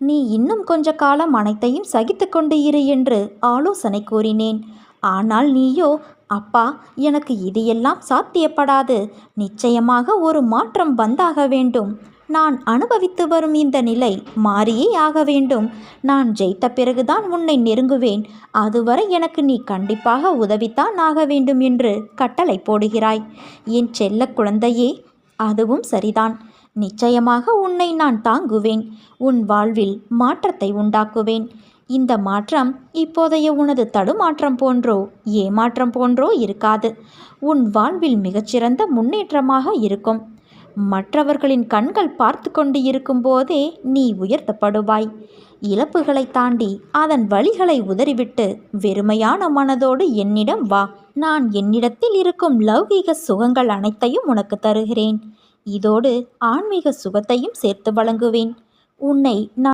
நீ இன்னும் கொஞ்ச காலம் அனைத்தையும் சகித்து கொண்டு இரு என்று ஆலோசனை கூறினேன். ஆனால் நீயோ, அப்பா, எனக்கு இது எல்லாம் சாத்தியப்படாது, நிச்சயமாக ஒரு மாற்றம் வந்தாக வேண்டும், நான் அனுபவித்து வரும் இந்த நிலை மாறியே ஆக வேண்டும், நான் ஜெயித்த பிறகுதான் உன்னை நெருங்குவேன், அதுவரை எனக்கு நீ கண்டிப்பாக உதவித்தான் ஆக வேண்டும் என்று கட்டளை போடுகிறாய். என் செல்ல குழந்தையே, அதுவும் சரிதான். நிச்சயமாக உன்னை நான் தாங்குவேன். உன் வாழ்வில் மாற்றத்தை உண்டாக்குவேன். இந்த மாற்றம் இப்போதைய உனது தடுமாற்றம் போன்றோ ஏமாற்றம் போன்றோ இருக்காது. உன் வாழ்வில் மிகச்சிறந்த முன்னேற்றமாக இருக்கும். மற்றவர்களின் கண்கள் பார்த்து கொண்டு இருக்கும் போதே நீ உயர்த்தப்படுவாய். இழப்புகளை தாண்டி அதன் வழிகளை உதறிவிட்டு வெறுமையான மனதோடு என்னிடம் வா. நான் என்னிடத்தில் இருக்கும் லௌகீக சுகங்கள் அனைத்தையும் உனக்கு தருகிறேன். இதோடு ஆன்மீக சுகத்தையும் சேர்த்து வழங்குவேன். உன்னை நான்